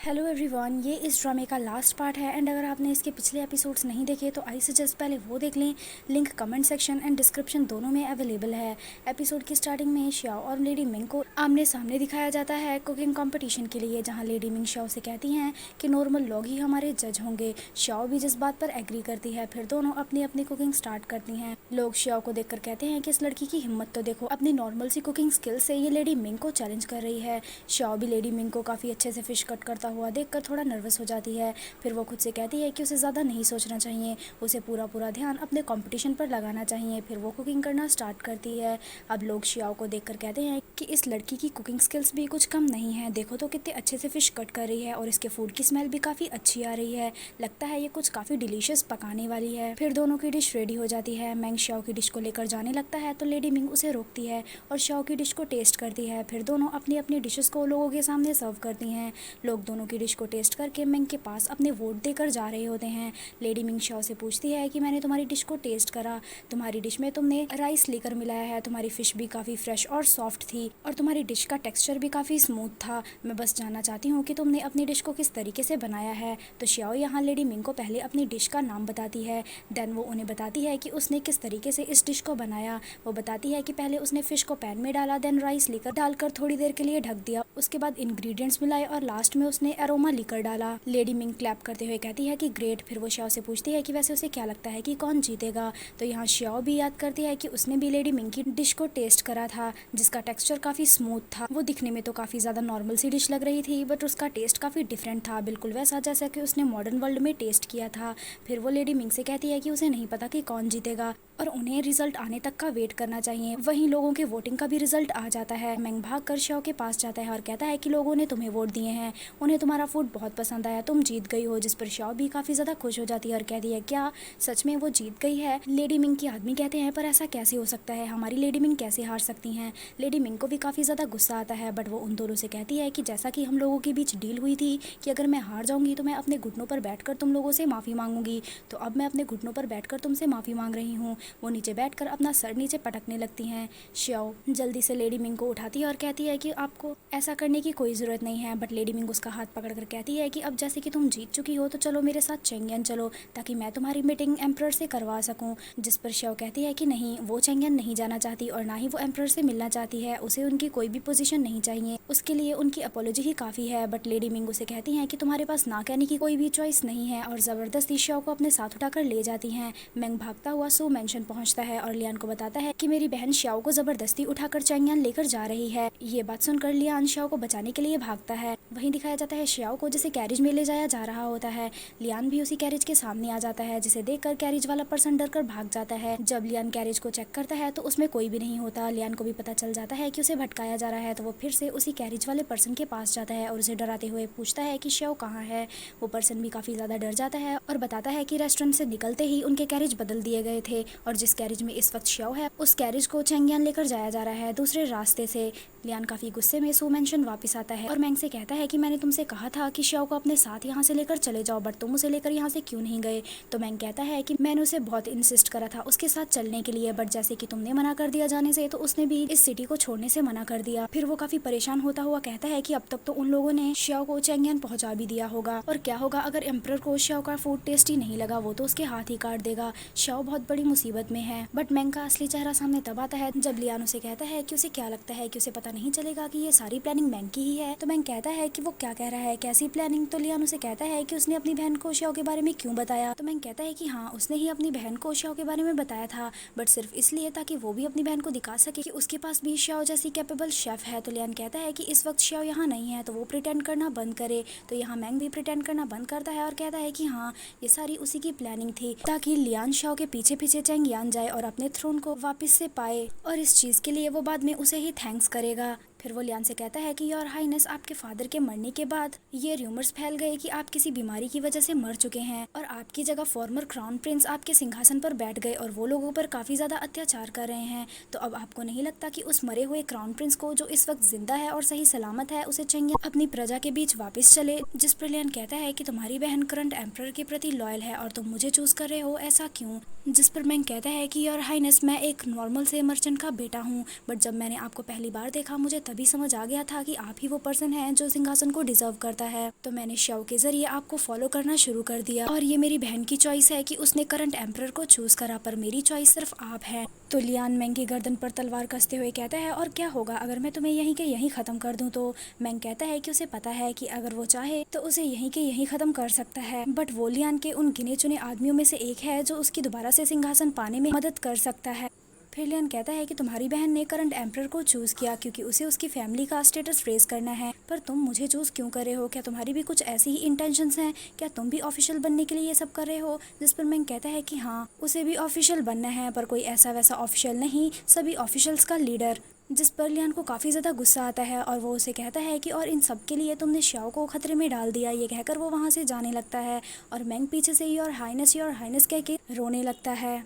Hello everyone, ये इस ड्रामे का लास्ट पार्ट है एंड अगर आपने इसके पिछले एपिसोड्स नहीं देखे तो आई सजेस्ट पहले वो देख लें। Link comment section and description दोनों में अवेलेबल है। एपिसोड की स्टार्टिंग में श्याओ और लेडी मिंग को आमने सामने दिखाया जाता है कुकिंग कंपटीशन के लिए, जहां लेडी मिंग श्याओ से कहती हैं कि नॉर्मल लोग ही हमारे जज होंगे। श्याओ भी जिस बात पर एग्री करती है। फिर दोनों अपनी अपनी कुकिंग स्टार्ट करती हैं। लोग श्याओ को देखकर कहते हैं कि इस लड़की की हिम्मत तो देखो, अपनी नॉर्मल सी कुकिंग स्किल से ये लेडी मिंग को चैलेंज कर रही है। श्याओ भी लेडी मिंग को काफ़ी अच्छे से फिश कट करता हुआ देखकर थोड़ा नर्वस हो जाती है। फिर वो खुद से कहती है कि उसे ज़्यादा नहीं सोचना चाहिए, उसे पूरा ध्यान अपने कंपटीशन पर लगाना चाहिए। फिर वो कुकिंग करना स्टार्ट करती है। अब लोग श्याओ को देखकर कहते हैं कि इस लड़की की कुकिंग स्किल्स भी कुछ कम नहीं है, देखो तो कितने अच्छे से फिश कट कर रही है और इसके फूड की स्मेल भी काफ़ी अच्छी आ रही है, लगता है ये कुछ काफ़ी डिलीशियस पकाने वाली है। फिर दोनों की डिश रेडी हो जाती है। मैंग श्याओ की डिश को लेकर जाने लगता है तो लेडी मिंग उसे रोकती है और श्याओ की डिश को टेस्ट करती है। फिर दोनों अपनी अपनी डिशेस को लोगों के सामने सर्व करती हैं। लोग दोनों की डिश को टेस्ट करके मिंग के पास अपने वोट देकर जा रहे होते हैं। लेडी मिंग श्याओ से पूछती है कि मैंने तुम्हारी डिश को टेस्ट करा, तुम्हारी डिश में तुमने राइस लेकर मिलाया है, तुम्हारी फिश भी काफ़ी फ्रेश और सॉफ्ट थी और तुम्हारी डिश का टेक्सचर भी काफ़ी स्मूथ था। मैं बस जानना चाहती हूँ कि तुमने अपनी डिश को किस तरीके से बनाया है। तो श्याओ यहाँ लेडी मिंग को पहले अपनी डिश का नाम बताती है, देन वो उन्हें बताती है कि उसने किस तरीके से इस डिश को बनाया। वो बताती है कि पहले उसने फिश को पैन में डाला, देन राइस लेकर डालकर थोड़ी देर के लिए ढक दिया, उसके बाद इंग्रेडिएंट्स मिलाए और लास्ट में उसने एरोमा लेकर डाला। लेडी मिंग क्लैप करते हुए कहती है कि ग्रेट। फिर वो श्याओ से पूछती है कि वैसे उसे क्या लगता है कि कौन जीतेगा। तो यहाँ श्याओ भी याद करती है कि उसने भी लेडी मिंग की डिश को टेस्ट करा था, जिसका टेक्सचर काफ़ी स्मूथ था। वो दिखने में तो काफ़ी ज़्यादा नॉर्मल सी डिश लग रही थी, बट उसका टेस्ट काफ़ी डिफरेंट था, बिल्कुल वैसा जैसा कि उसने मॉडर्न वर्ल्ड में टेस्ट किया था। फिर वो लेडी मिंग से कहती है कि उसे नहीं पता कि कौन जीतेगा और उन्हें रिजल्ट आने तक का वेट करना चाहिए। वहीं लोगों के वोटिंग का भी रिजल्ट आ जाता है। मैंग भाग कर श्याओ के पास जाता है और कहता है कि लोगों ने तुम्हें वोट दिए हैं, उन्हें तुम्हारा फूड बहुत पसंद आया, तुम जीत गई हो। जिस पर श्याओ भी काफ़ी ज़्यादा खुश हो जाती है और कहती है क्या सच में वो जीत गई है। लेडी मिंग के आदमी कहते हैं पर ऐसा कैसे हो सकता है, हमारी लेडी मिंग कैसे हार सकती हैं। लेडी मिंग को भी काफ़ी ज़्यादा गुस्सा आता है, बट वो उन दोनों से कहती है कि जैसा कि हम लोगों के बीच डील हुई थी कि अगर मैं हार जाऊंगी तो मैं अपने घुटनों पर बैठकर तुम लोगों से माफ़ी मांगूंगी, तो अब मैं अपने घुटनों पर बैठकर तुमसे माफ़ी मांग रही हूँ। वो नीचे बैठकर अपना सर नीचे पटकने लगती हैं। श्याओ जल्दी से लेडी मिंग को उठाती है और कहती है कि आपको ऐसा करने की कोई ज़रूरत नहीं है, बट लेडी मिंग उसका हाथ पकड़कर कहती है कि अब जैसे कि तुम जीत चुकी हो तो चलो मेरे साथ चेंगियन चलो, ताकि मैं तुम्हारी मीटिंग एम्परर से करवा सकूं। जिस पर श्याओ कहती है कि नहीं, वो चेंगियन नहीं जाना चाहती और ना ही वो एम्परर से मिलना चाहती है, उसे उनकी कोई भी पोजीशन नहीं चाहिए, उसके लिए उनकी अपॉलॉजी ही काफ़ी है। बट लेडी मिंग उसे कहती हैं कि तुम्हारे पास ना कहने की कोई भी चॉइस नहीं है और ज़बरदस्ती श्याओ को अपने साथ उठाकर ले जाती हैं। मैंग भागता हुआ सो मेंशन पहुंचता है और लियान को बताता है कि मेरी बहन श्याओ को ज़बरदस्ती उठाकर चेंगियन लेकर जा रही है। ये बात सुनकर लियान श्याओ को बचाने के लिए भागता है। वहीं दिखाया जाता है श्याओ को जिसे कैरिज में ले जाया जा रहा होता है। लियान भी उसी कैरिज के सामने आ जाता है, जिसे देखकर कैरिज वाला पर्सन डरकर भाग जाता है। जब लियान कैरिज को चेक करता है तो उसमें कोई भी नहीं होता। लियान को भी पता चल जाता है कि उसे भटकाया जा रहा है, तो वो फिर से उसी कैरिज वाले पर्सन के पास जाता है और उसे डराते हुए पूछता है कि श्याओ कहाँ है। वो पर्सन भी काफ़ी ज़्यादा डर जाता है और बताता है कि रेस्टोरेंट से निकलते ही उनके कैरिज बदल दिए गए थे और जिस कैरिज में इस वक्त श्याओ है उस कैरिज को चेंगियन लेकर जाया जा रहा है दूसरे रास्ते से। लियान काफ़ी गुस्से में सो मेंशन वापस आता है और मैंग से कहता है कि मैंने तुमसे कहा था कि श्याओ को अपने साथ यहाँ से लेकर चले जाओ, बट तुम उसे लेकर यहाँ से क्यों नहीं गए। तो मैंग कहता है कि मैंने उसे बहुत इंसिस्ट करा था उसके साथ चलने के लिए, बट जैसे कि तुमने मना कर दिया जाने से तो उसने भी इस सिटी को छोड़ने से मना कर दिया। फिर वो काफ़ी परेशान होता हुआ कहता है कि अब तक तो उन लोगों ने श्याओ को चेंगियन पहुँचा भी दिया होगा, और क्या होगा अगर एम्परर को श्याओ का फूड टेस्टी नहीं लगा, वो तो उसके हाथ ही काट देगा। श्याओ बहुत बड़ी मुसीबत में है। बट मैंग का असली चेहरा सामने तब आता है जब लियान उसे कहता है कि उसे क्या लगता है कि उसे पता नहीं चलेगा कि ये सारी प्लानिंग मैंग की ही है। तो मैंग कहता है कि वो क्या कह रहा है, कैसी प्लानिंग। तो लियान उसे कहता है कि उसने अपनी बहन को श्याओ के बारे में क्यों बताया। तो मैंग कहता है कि हाँ, उसने ही अपनी बहन को श्याओ के बारे में बताया था, बट सिर्फ इसलिए ताकि वो भी अपनी बहन को दिखा सके कि उसके पास भी श्याओ जैसी कैपेबल शेफ है। तो लियान कहता है कि इस वक्त श्याओ यहाँ नहीं है तो वो प्रिटेंड करना बंद करे। तो यहाँ मैंग भी प्रिटेंड करना बंद करता है और कहता है कि हाँ, ये सारी उसी की प्लानिंग थी ताकि लियान श्याओ के पीछे पीछे चेंगियन जाए और अपने थ्रोन को वापस से पाए, और इस चीज़ के लिए वो बाद में उसे ही थैंक्स करेगा। फिर वो लियान से कहता है कि योर हाइनेस, आपके फादर के मरने के बाद ये र्यूमर्स फैल गए कि आप किसी बीमारी की वजह से मर चुके हैं और आपकी जगह फॉर्मर क्राउन प्रिंस आपके सिंहासन पर बैठ गए और वो लोगों पर काफ़ी ज़्यादा अत्याचार कर रहे हैं। तो अब आपको नहीं लगता कि उस मरे हुए क्राउन प्रिंस को, जो इस वक्त जिंदा है और सही सलामत है, उसे चेंगियन अपनी प्रजा के बीच वापस चले। जिस पर लियान कहता है कि तुम्हारी बहन करंट एम्परर के प्रति लॉयल है और तुम मुझे चूज कर रहे हो, ऐसा क्यों। जिस पर मैंग कहता है कि योर हाइनेस, मैं एक नॉर्मल से मर्चेंट का बेटा हूँ, बट जब मैंने आपको पहली बार देखा मुझे तभी समझ आ गया था कि आप ही वो पर्सन है जो सिंहासन को डिजर्व करता है। तो मैंने शाओ के जरिए आपको फॉलो करना शुरू कर दिया और ये मेरी बहन की चॉइस है कि उसने करंट एम्परर को चूज करा, पर मेरी चॉइस सिर्फ आप है। तो लियान मेंग की गर्दन पर तलवार कसते हुए कहता है, और क्या होगा अगर मैं तुम्हें यहीं के यहीं खत्म कर दूं? तो मेंग कहता है कि उसे पता है कि अगर वो चाहे तो उसे यहीं के यहीं खत्म कर सकता है, बट वो लियान के उन गिने चुने आदमियों में से एक है जो उसकी दोबारा से सिंहासन पाने में मदद कर सकता है। फिर लियान कहता है कि तुम्हारी बहन ने करंट एम्परर को चूज किया क्योंकि उसे उसकी फैमिली का स्टेटस रेज करना है, पर तुम मुझे चूज क्यों कर रहे हो? क्या तुम्हारी भी कुछ ऐसी ही इंटेंशंस हैं? क्या तुम भी ऑफिशियल बनने के लिए ये सब कर रहे हो? जिस पर मैं कहता है कि हाँ, उसे भी ऑफिशियल बनना है, पर कोई ऐसा वैसा ऑफिशियल नहीं, सभी ऑफिशियल्स का लीडर। जिस पर लियान को काफ़ी ज़्यादा गुस्सा आता है और वो उसे कहता है कि और इन सब के लिए तुमने श्याओ को खतरे में डाल दिया। ये कहकर वो वहाँ से जाने लगता है और मेंग पीछे से योर हाइनेस कह के रोने लगता है।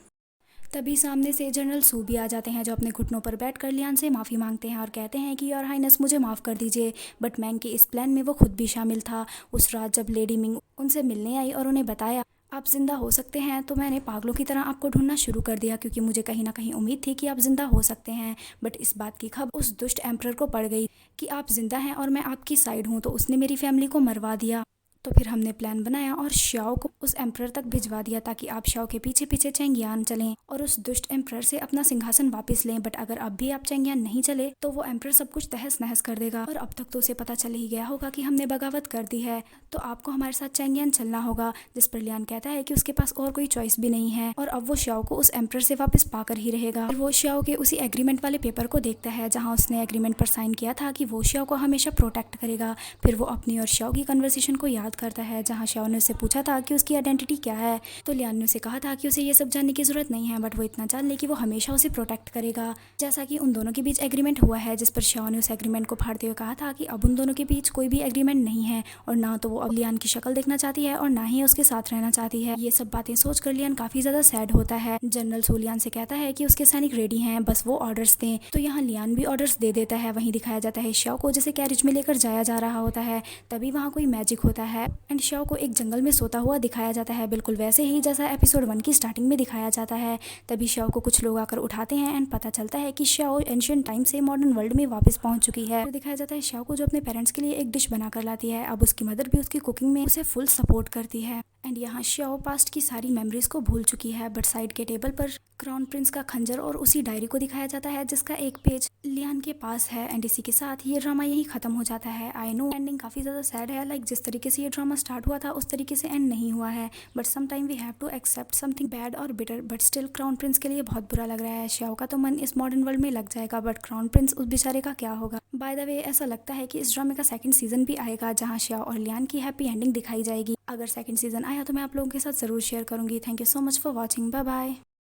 तभी सामने से जनरल सू भी आ जाते हैं जो अपने घुटनों पर बैठकर लियान से माफ़ी मांगते हैं और कहते हैं कि योर हाइनेस मुझे माफ़ कर दीजिए। बट मैंग के इस प्लान में वो खुद भी शामिल था। उस रात जब लेडी मिंग उनसे मिलने आई और उन्हें बताया आप जिंदा हो सकते हैं, तो मैंने पागलों की तरह आपको ढूंढना शुरू कर दिया क्योंकि मुझे कहीं ना कहीं उम्मीद थी कि आप जिंदा हो सकते हैं। बट इस बात की खबर उस दुष्ट एम्परर को पड़ गई कि आप जिंदा हैं और मैं आपकी साइड हूँ, तो उसने मेरी फैमिली को मरवा दिया। तो फिर हमने प्लान बनाया और श्याओ को उस एम्परर तक भिजवा दिया ताकि आप श्याओ के पीछे पीछे चेंगियान चलें और उस दुष्ट एम्परर से अपना सिंहासन वापस लें। बट अगर अब भी आप चेंगियान नहीं चले तो वो एम्परर सब कुछ तहस नहस कर देगा और अब तक तो उसे पता चल ही गया होगा कि हमने बगावत कर दी है, तो आपको हमारे साथ चेंगियान चलना होगा। जिस पर लियान कहता है कि उसके पास और कोई चॉइस भी नहीं है और अब वो श्याओ को उस एम्परर से वापस पाकर ही रहेगा। वो श्याओ के उसी एग्रीमेंट वाले पेपर को देखता है जहाँ उसने एग्रीमेंट पर साइन किया था कि वो श्याओ को हमेशा प्रोटेक्ट करेगा। फिर वो अपनी और श्याओ की कन्वर्सेशन को याद करता है जहाँ श्याओ ने उससे पूछा था कि उसकी आइडेंटिटी क्या है। तो लियान ने उसे कहा था कि उसे ये सब जानने की जरूरत नहीं है, बट वो इतना जान ले कि वो हमेशा उसे प्रोटेक्ट करेगा। जैसा कि उन दोनों के बीच एग्रीमेंट हुआ है, जिस पर श्याओ ने उस एग्रीमेंट को फाड़ते हुए कहा था कि अब उन दोनों के बीच कोई भी एग्रीमेंट नहीं है और ना तो वो अब लियान की शक्ल देखना चाहती है और ना ही उसके साथ रहना चाहती है। ये सब बातें सोचकर लियान काफी ज्यादा सैड होता है। जनरल सू लियान से कहता है कि उसके सैनिक रेडी हैं, बस वो ऑर्डर्स दें। तो यहाँ लियान भी ऑर्डर्स दे देता है। वहीं दिखाया जाता है श्याओ को जैसे कैरिज में लेकर जाया जा रहा होता है। तभी वहाँ कोई मैजिक होता है एंड श्याओ को एक जंगल में सोता हुआ दिखाया जाता है, बिल्कुल वैसे ही जैसा एपिसोड 1 की स्टार्टिंग में दिखाया जाता है। तभी श्याओ को कुछ लोग आकर उठाते हैं एंड पता चलता है कि श्याओ एंशिएंट टाइम से मॉडर्न वर्ल्ड में वापस पहुंच चुकी है। तो दिखाया जाता है श्याओ को जो अपने पेरेंट्स के लिए एक डिश बनाकर लाती है। अब उसकी मदर भी उसकी कुकिंग में उसे फुल सपोर्ट करती है एंड यहाँ श्याओ पास्ट की सारी मेमोरीज को भूल चुकी है। बट साइड के टेबल पर क्राउन प्रिंस का खंजर और उसी डायरी को दिखाया जाता है जिसका एक पेज लियान के पास है एंड इसी के साथ ये ड्रामा यही खत्म हो जाता है। आई नो एंडिंग काफी ज्यादा सैड है, लाइक जिस तरीके से ये ड्रामा स्टार्ट हुआ था उस तरीके से एंड नहीं हुआ है। But some time we have to accept something bad और bitter, but still crown prince के लिए बहुत बुरा लग रहा है। श्याओ का तो मन इस मॉडर्न वर्ल्ड में लग जाएगा, बट क्राउन प्रिंस उस बेचारे का क्या होगा? बाय द वे ऐसा लगता है कि इस ड्रामे का सेकंड सीजन भी आएगा जहां श्याओ और लियान की हैप्पी एंडिंग दिखाई जाएगी। अगर सेकंड सीजन आया तो मैं आप लोगों के साथ जरूर शेयर करूंगी। Thank you so much for watching. Bye bye.